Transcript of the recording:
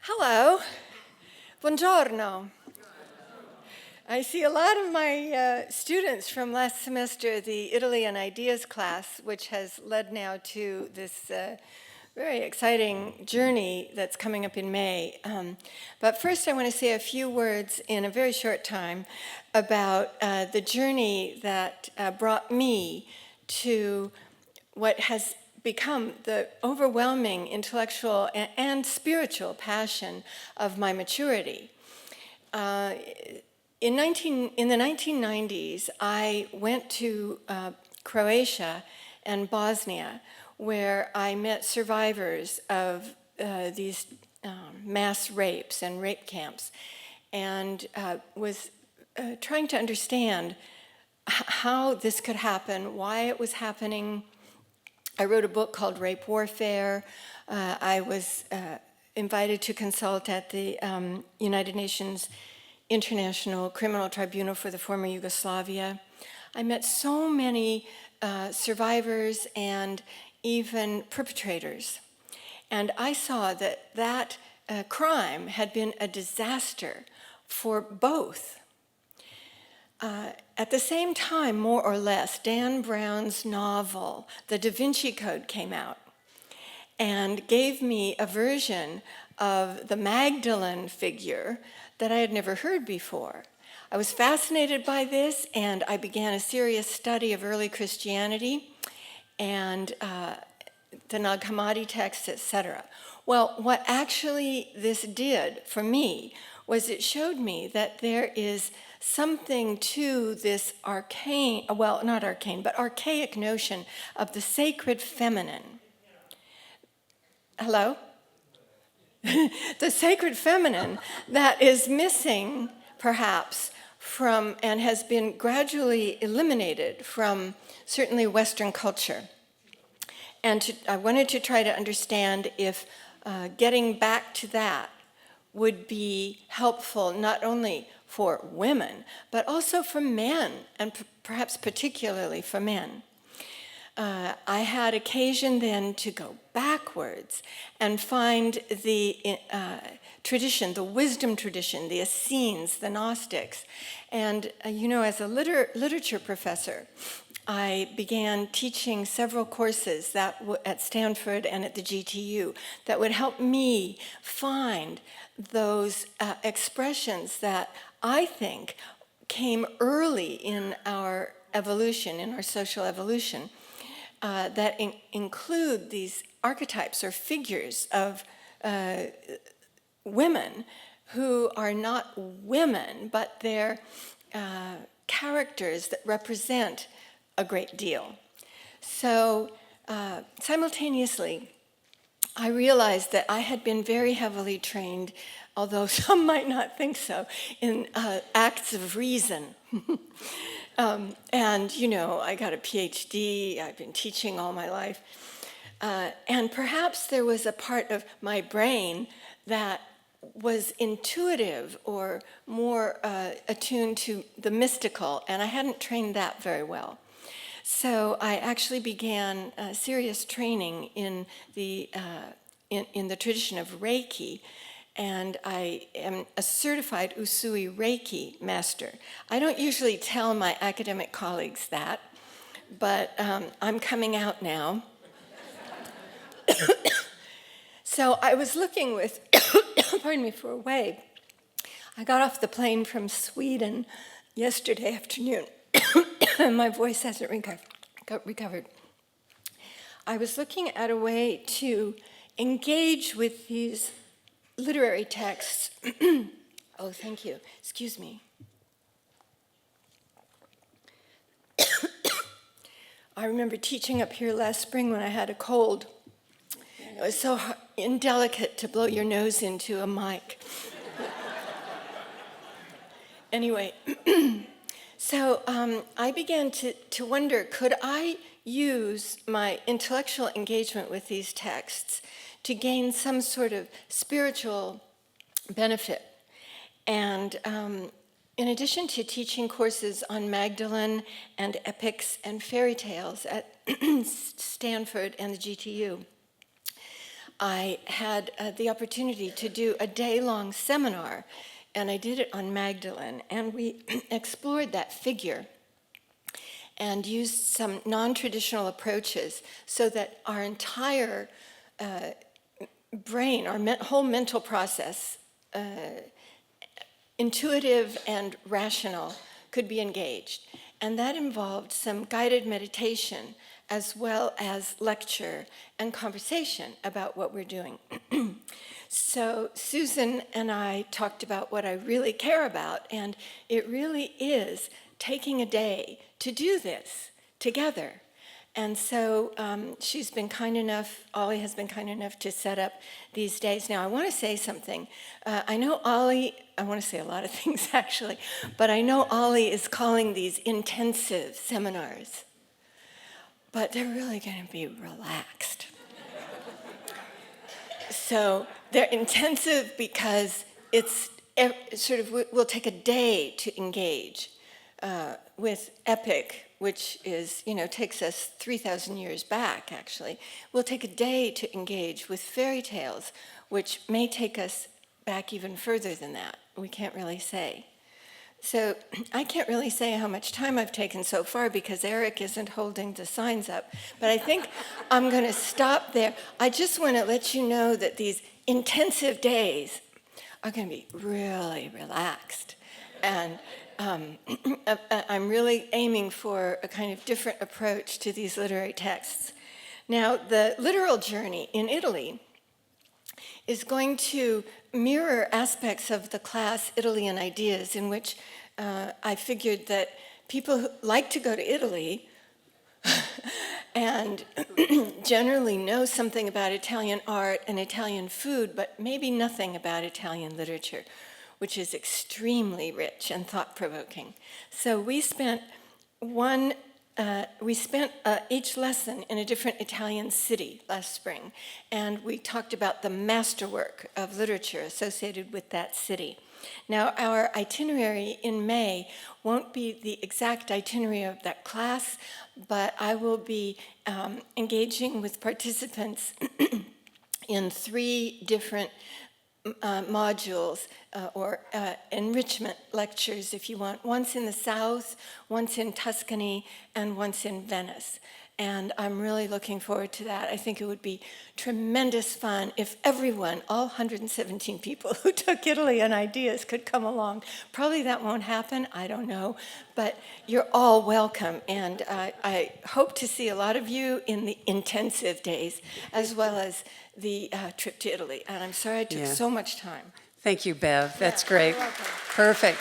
Hello. Buongiorno. I see a lot of my students from last semester, the Italy and Ideas class, which has led now to this very exciting journey that's coming up in May. But first I want to say a few words in a very short time about the journey that brought me to what has become the overwhelming intellectual and spiritual passion of my maturity. In the 1990s, I went to Croatia and Bosnia, where I met survivors of these mass rapes and rape camps, and was trying to understand how this could happen, why it was happening. I wrote a book called Rape Warfare. I was invited to consult at the United Nations International Criminal Tribunal for the former Yugoslavia. I met so many survivors and even perpetrators. And I saw that crime had been a disaster for both. At the same time, more or less, Dan Brown's novel, The Da Vinci Code, came out and gave me a version of the Magdalene figure that I had never heard before. I was fascinated by this, and I began a serious study of early Christianity and the Nag Hammadi texts, etc. Well, what actually this did for me was it showed me that there is something to this arcane, well, not arcane, but archaic notion of the sacred feminine. Hello? The sacred feminine that is missing, perhaps, from and has been gradually eliminated from certainly Western culture. And I wanted to try to understand if getting back to that would be helpful not only for women, but also for men, and perhaps particularly for men. I had occasion then to go backwards and find the tradition, the wisdom tradition, the Essenes, the Gnostics. And, as a literature professor, I began teaching several courses that at Stanford and at the GTU that would help me find those expressions that I think came early in our evolution, in our social evolution, that include these archetypes or figures of women who are not women, but they're characters that represent a great deal. So simultaneously, I realized that I had been very heavily trained, although some might not think so, in acts of reason. And, I got a PhD, I've been teaching all my life. And perhaps there was a part of my brain that was intuitive or more attuned to the mystical, and I hadn't trained that very well. So I actually began serious training in the tradition of Reiki, and I am a certified Usui Reiki master. I don't usually tell my academic colleagues that, but I'm coming out now. So I was looking with, pardon me, for a way. I got off the plane from Sweden yesterday afternoon, and my voice hasn't recovered. I was looking at a way to engage with these literary texts. Oh, thank you. Excuse me. I remember teaching up here last spring when I had a cold. It was so indelicate to blow your nose into a mic. Anyway, so I began to wonder, could I use my intellectual engagement with these texts to gain some sort of spiritual benefit? And in addition to teaching courses on Magdalene and epics and fairy tales at Stanford and the GTU, I had the opportunity to do a day-long seminar, and I did it on Magdalene, and we explored that figure and used some non-traditional approaches so that our entire brain, our whole mental process, intuitive and rational, could be engaged. And that involved some guided meditation as well as lecture and conversation about what we're doing. So Susan and I talked about what I really care about, and it really is taking a day to do this together. And so she's been kind enough, Ollie has been kind enough to set up these days. Now, I want to say something. I know Ollie, I want to say a lot of things actually, but I know Ollie is calling these intensive seminars, but they're really going to be relaxed. So they're intensive because it's sort of, we'll take a day to engage with epic, which is, takes us 3,000 years back, actually. We'll take a day to engage with fairy tales, which may take us back even further than that. We can't really say. So I can't really say how much time I've taken so far because Eric isn't holding the signs up, but I think I'm going to stop there. I just want to let you know that these intensive days are going to be really relaxed. And I'm really aiming for a kind of different approach to these literary texts. Now, the literal journey in Italy is going to mirror aspects of the class Italian Ideas, in which I figured that people who like to go to Italy and generally know something about Italian art and Italian food, but maybe nothing about Italian literature, which is extremely rich and thought-provoking. So we spent each lesson in a different Italian city last spring, and we talked about the masterwork of literature associated with that city. Now, our itinerary in May won't be the exact itinerary of that class, but I will be engaging with participants in 3 different modules or enrichment lectures, if you want. Once in the South, once in Tuscany, and once in Venice. And I'm really looking forward to that. I think it would be tremendous fun if everyone, all 117 people who took Italian Ideas, could come along. Probably that won't happen, I don't know, but you're all welcome. And I hope to see a lot of you in the intensive days, as well as the trip to Italy. And I'm sorry I took so much time. Thank you, Bev. That's great. You're welcome. Perfect.